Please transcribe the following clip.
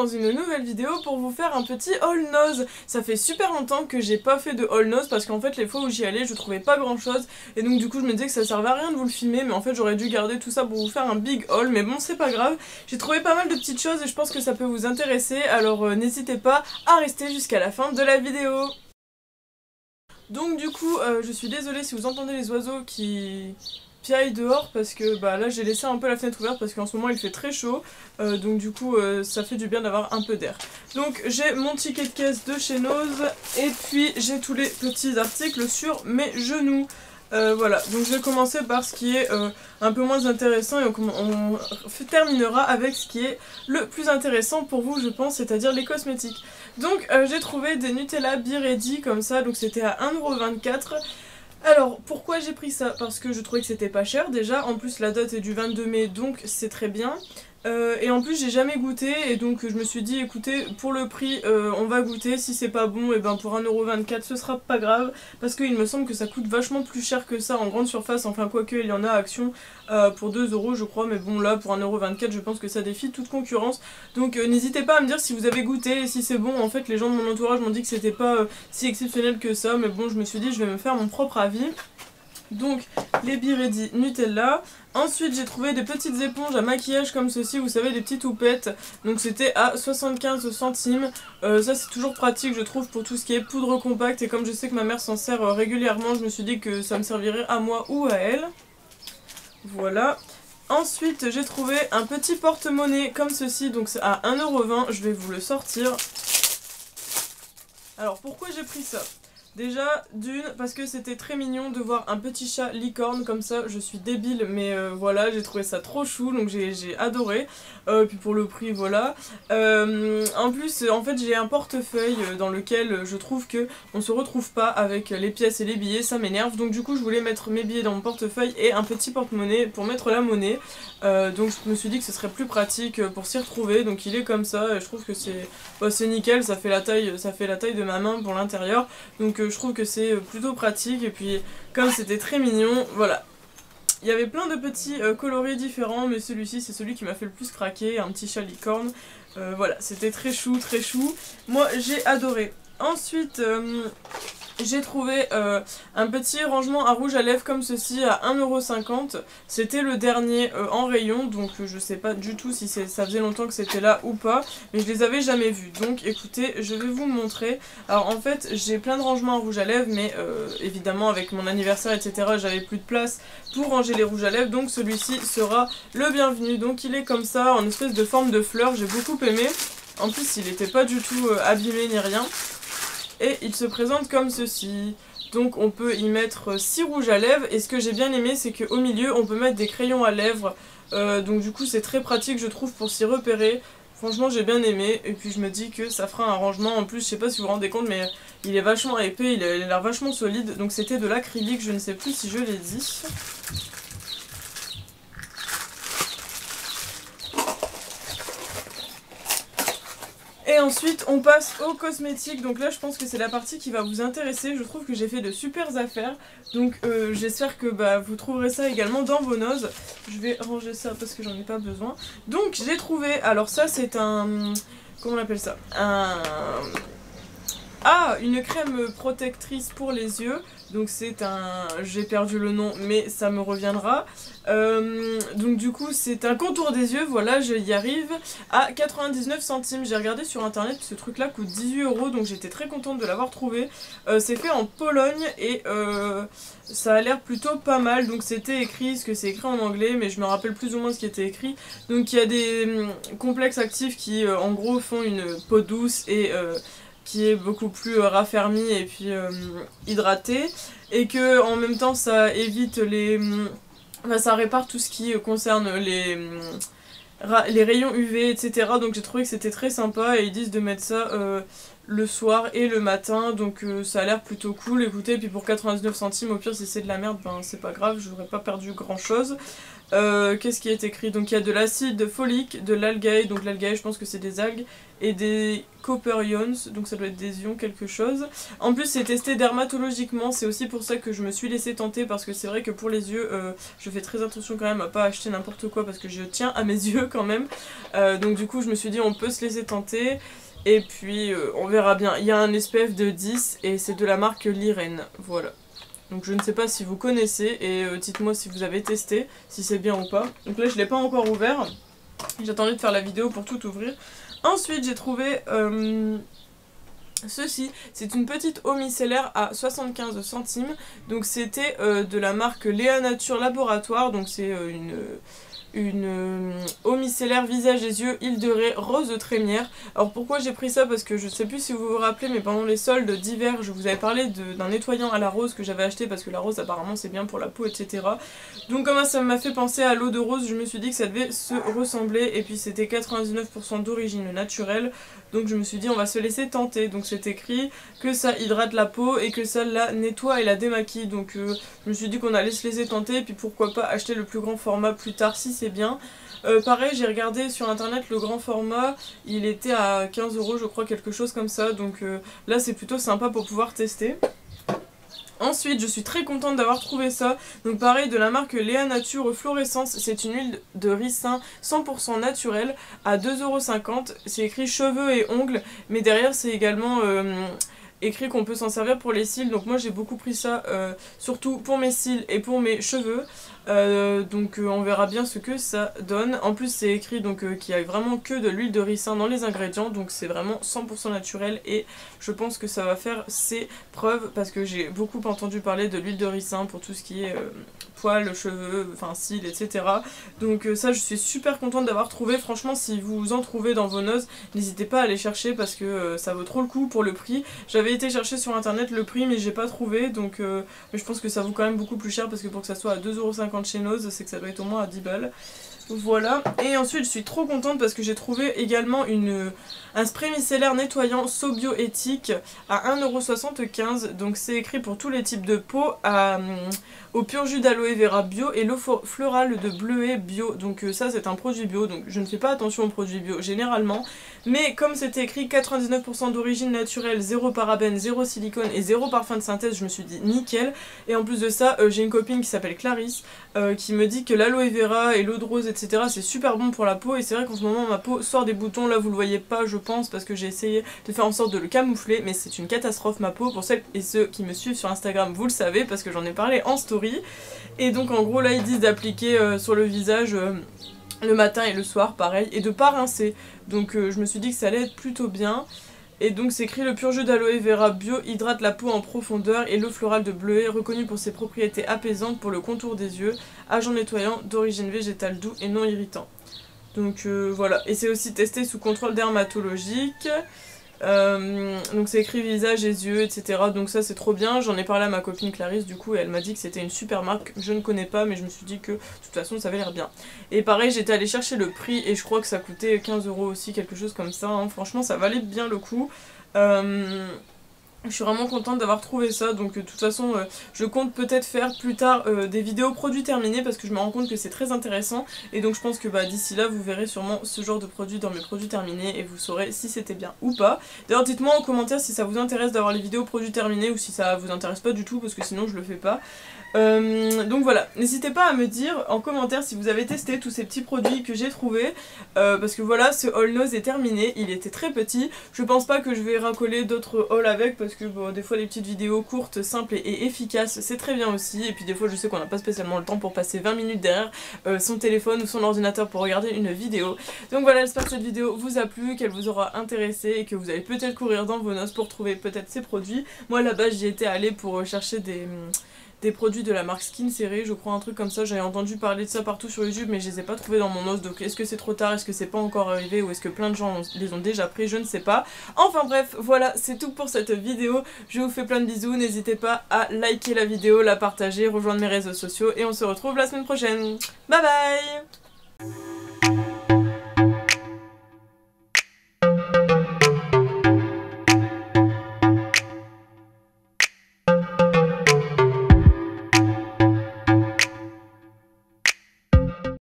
une nouvelle vidéo pour vous faire un petit haul nose. Ça fait super longtemps que j'ai pas fait de haul nose parce qu'en fait les fois où j'y allais je trouvais pas grand chose et donc du coup je me disais que ça servait à rien de vous le filmer, mais en fait j'aurais dû garder tout ça pour vous faire un big haul, mais bon c'est pas grave. J'ai trouvé pas mal de petites choses et je pense que ça peut vous intéresser, alors n'hésitez pas à rester jusqu'à la fin de la vidéo. Donc du coup je suis désolée si vous entendez les oiseaux qui piaille dehors parce que bah là j'ai laissé un peu la fenêtre ouverte parce qu'en ce moment il fait très chaud, donc du coup ça fait du bien d'avoir un peu d'air. Donc j'ai mon ticket de caisse de chez Nose et puis j'ai tous les petits articles sur mes genoux. Voilà, donc je vais commencer par ce qui est un peu moins intéressant et on terminera avec ce qui est le plus intéressant pour vous je pense, c'est-à-dire les cosmétiques. Donc j'ai trouvé des Nutella Be Ready comme ça, donc c'était à 1,24 €. Alors pourquoi j'ai pris ça? Parce que je trouvais que c'était pas cher déjà, en plus la date est du 22 mai donc c'est très bien. Et en plus j'ai jamais goûté et donc je me suis dit écoutez pour le prix on va goûter, si c'est pas bon et ben pour 1,24 € ce sera pas grave, parce qu'il me semble que ça coûte vachement plus cher que ça en grande surface, enfin quoique il y en a à Action pour 2 € je crois, mais bon là pour 1,24 € je pense que ça défie toute concurrence. Donc n'hésitez pas à me dire si vous avez goûté et si c'est bon. En fait les gens de mon entourage m'ont dit que c'était pas si exceptionnel que ça, mais bon je me suis dit je vais me faire mon propre avis. Donc les Be Ready Nutella. Ensuite j'ai trouvé des petites éponges à maquillage comme ceci, vous savez, des petites houpettes. Donc c'était à 75 centimes. Ça c'est toujours pratique je trouve pour tout ce qui est poudre compacte, et comme je sais que ma mère s'en sert régulièrement, je me suis dit que ça me servirait à moi ou à elle. Voilà. Ensuite j'ai trouvé un petit porte-monnaie comme ceci, donc c'est à 1,20 €, je vais vous le sortir. Alors pourquoi j'ai pris ça? Déjà, d'une, parce que c'était très mignon de voir un petit chat licorne comme ça, je suis débile, mais voilà, j'ai trouvé ça trop chou, donc j'ai adoré. Puis pour le prix, voilà. En plus, en fait, j'ai un portefeuille dans lequel je trouve que on se retrouve pas avec les pièces et les billets, ça m'énerve. Donc du coup, je voulais mettre mes billets dans mon portefeuille et un petit porte-monnaie pour mettre la monnaie. Donc je me suis dit que ce serait plus pratique pour s'y retrouver, donc il est comme ça, et je trouve que c'est nickel, ça fait la taille de ma main pour l'intérieur. Donc je trouve que c'est plutôt pratique, et puis comme c'était très mignon, voilà. Il y avait plein de petits coloris différents, mais celui-ci c'est celui qui m'a fait le plus craquer, un petit chat licorne. Voilà, c'était très chou, très chou. Moi j'ai adoré. Ensuite j'ai trouvé un petit rangement à rouge à lèvres comme ceci à 1,50 €. C'était le dernier en rayon, donc je sais pas du tout si ça faisait longtemps que c'était là ou pas, mais je les avais jamais vus. Donc écoutez, je vais vous montrer. Alors en fait j'ai plein de rangements à rouge à lèvres, mais évidemment avec mon anniversaire etc j'avais plus de place pour ranger les rouges à lèvres, donc celui-ci sera le bienvenu. Donc il est comme ça en espèce de forme de fleur, j'ai beaucoup aimé. En plus il n'était pas du tout abîmé ni rien. Et il se présente comme ceci. Donc on peut y mettre 6 rouges à lèvres, et ce que j'ai bien aimé c'est qu'au milieu on peut mettre des crayons à lèvres. Donc du coup c'est très pratique je trouve pour s'y repérer. Franchement j'ai bien aimé, et puis je me dis que ça fera un rangement. En plus je sais pas si vous vous rendez compte, mais il est vachement épais, il a l'air vachement solide. Donc c'était de l'acrylique, je ne sais plus si je l'ai dit. Et ensuite on passe aux cosmétiques, donc là je pense que c'est la partie qui va vous intéresser. Je trouve que j'ai fait de super affaires, donc j'espère que vous trouverez ça également dans vos noses. Je vais ranger ça parce que j'en ai pas besoin. Donc j'ai trouvé, alors ça c'est un... comment on appelle ça? Une crème protectrice pour les yeux. Donc c'est un... j'ai perdu le nom mais ça me reviendra. Donc du coup c'est un contour des yeux, voilà, je y arrive, à 99 centimes. J'ai regardé sur internet, ce truc là coûte 18 €, donc j'étais très contente de l'avoir trouvé. C'est fait en Pologne et ça a l'air plutôt pas mal. Donc c'était écrit, ce que c'est écrit en anglais, mais je me rappelle plus ou moins ce qui était écrit. Donc il y a des complexes actifs qui en gros font une peau douce et qui est beaucoup plus raffermie et puis hydratée, et que en même temps ça évite les... ça répare tout ce qui concerne les rayons UV etc. Donc j'ai trouvé que c'était très sympa, et ils disent de mettre ça le soir et le matin, donc ça a l'air plutôt cool. Écoutez, et puis pour 99 centimes, au pire si c'est de la merde, ben c'est pas grave, j'aurais pas perdu grand chose. Qu'est-ce qui est écrit? Donc il y a de l'acide folique, de l'algae, donc l'algae je pense que c'est des algues, et des copper ions, donc ça doit être des ions quelque chose. En plus c'est testé dermatologiquement, c'est aussi pour ça que je me suis laissé tenter, parce que c'est vrai que pour les yeux, je fais très attention quand même à pas acheter n'importe quoi, parce que je tiens à mes yeux quand même. Donc du coup je me suis dit on peut se laisser tenter. Et puis on verra bien. Il y a un SPF de 10 et c'est de la marque Liren. Voilà. Donc je ne sais pas si vous connaissez et dites-moi si vous avez testé, si c'est bien ou pas. Donc là je l'ai pas encore ouvert. J'attendais de faire la vidéo pour tout ouvrir. Ensuite j'ai trouvé ceci. C'est une petite eau micellaire à 75 centimes. Donc c'était de la marque Léa Nature Laboratoire. Donc c'est une eau micellaire visage et yeux, île de Ré, rose trémière. Alors pourquoi j'ai pris ça? Parce que je sais plus si vous vous rappelez, mais pendant les soldes d'hiver je vous avais parlé d'un nettoyant à la rose que j'avais acheté, parce que la rose apparemment c'est bien pour la peau, etc. Donc comme ça m'a fait penser à l'eau de rose, je me suis dit que ça devait se ressembler, et puis c'était 99% d'origine naturelle, donc je me suis dit on va se laisser tenter. Donc c'est écrit que ça hydrate la peau et que ça la nettoie et la démaquille, donc je me suis dit qu'on allait se laisser tenter, et puis pourquoi pas acheter le plus grand format plus tard si c'est bien. Pareil, j'ai regardé sur internet le grand format, il était à 15 € je crois, quelque chose comme ça, donc là c'est plutôt sympa pour pouvoir tester. Ensuite, je suis très contente d'avoir trouvé ça. Donc pareil, de la marque Léa Nature Fluorescence, c'est une huile de ricin 100% naturelle à 2,50 €. C'est écrit cheveux et ongles, mais derrière c'est également écrit qu'on peut s'en servir pour les cils. Donc moi j'ai beaucoup pris ça, surtout pour mes cils et pour mes cheveux. Donc on verra bien ce que ça donne. En plus c'est écrit donc qu'il n'y a vraiment que de l'huile de ricin dans les ingrédients, donc c'est vraiment 100% naturel, et je pense que ça va faire ses preuves, parce que j'ai beaucoup entendu parler de l'huile de ricin pour tout ce qui est poils, cheveux, enfin cils, etc. Donc ça je suis super contente d'avoir trouvé. Franchement si vous en trouvez dans vos noses, n'hésitez pas à aller chercher, parce que ça vaut trop le coup pour le prix. J'avais été chercher sur internet le prix mais j'ai pas trouvé, donc mais je pense que ça vaut quand même beaucoup plus cher, parce que pour que ça soit à 2,50 € chez Nose, c'est que ça doit être au moins à 10 balles. Voilà, et ensuite je suis trop contente parce que j'ai trouvé également un spray micellaire nettoyant So-Bioéthique à 1,75 €. Donc c'est écrit pour tous les types de peau, au pur jus d'aloe vera bio et l'eau florale de bleuet bio. Donc ça c'est un produit bio, donc je ne fais pas attention aux produits bio généralement, mais comme c'était écrit 99% d'origine naturelle, 0 parabènes, 0 silicone et 0 parfum de synthèse, je me suis dit nickel. Et en plus de ça, j'ai une copine qui s'appelle Clarisse qui me dit que l'aloe vera et l'eau de rose, etc. c'est super bon pour la peau, et c'est vrai qu'en ce moment ma peau sort des boutons. Là vous le voyez pas je pense, parce que j'ai essayé de faire en sorte de le camoufler, mais c'est une catastrophe ma peau. Pour celles et ceux qui me suivent sur Instagram vous le savez, parce que j'en ai parlé en story. Et donc en gros là ils disent d'appliquer sur le visage le matin et le soir pareil, et de pas rincer. Donc je me suis dit que ça allait être plutôt bien. Et donc c'est écrit le pur jus d'aloe vera bio hydrate la peau en profondeur, et l'eau florale de bleuet reconnu pour ses propriétés apaisantes pour le contour des yeux, agent nettoyant d'origine végétale doux et non irritant. Donc voilà, et c'est aussi testé sous contrôle dermatologique. Donc c'est écrit visage et yeux, etc. Donc ça c'est trop bien. J'en ai parlé à ma copine Clarisse du coup, et elle m'a dit que c'était une super marque. Je ne connais pas, mais je me suis dit que de toute façon ça avait l'air bien. Et pareil, j'étais allée chercher le prix et je crois que ça coûtait 15 € aussi, quelque chose comme ça, hein. Franchement ça valait bien le coup. Je suis vraiment contente d'avoir trouvé ça, donc de toute façon je compte peut-être faire plus tard des vidéos produits terminés, parce que je me rends compte que c'est très intéressant, et donc je pense que d'ici là vous verrez sûrement ce genre de produit dans mes produits terminés et vous saurez si c'était bien ou pas. D'ailleurs dites-moi en commentaire si ça vous intéresse d'avoir les vidéos produits terminés, ou si ça vous intéresse pas du tout, parce que sinon je le fais pas. Donc voilà, n'hésitez pas à me dire en commentaire si vous avez testé tous ces petits produits que j'ai trouvés, parce que voilà, ce haul nose est terminé, il était très petit. Je pense pas que je vais racoler d'autres hauls avec, parce que bon, des fois les petites vidéos courtes, simples et efficaces c'est très bien aussi, et puis des fois je sais qu'on n'a pas spécialement le temps pour passer 20 minutes derrière son téléphone ou son ordinateur pour regarder une vidéo. Donc voilà, j'espère que cette vidéo vous a plu, qu'elle vous aura intéressé, et que vous allez peut-être courir dans vos noces pour trouver peut-être ces produits. Moi là-bas j'y étais allée pour chercher des produits de la marque Skin Serré, je crois, un truc comme ça. J'avais entendu parler de ça partout sur YouTube, mais je les ai pas trouvés dans mon os. Donc est-ce que c'est trop tard, est-ce que c'est pas encore arrivé, ou est-ce que plein de gens les ont déjà pris, je ne sais pas. Enfin bref, voilà, c'est tout pour cette vidéo. Je vous fais plein de bisous, n'hésitez pas à liker la vidéo, la partager, rejoindre mes réseaux sociaux, et on se retrouve la semaine prochaine. Bye bye.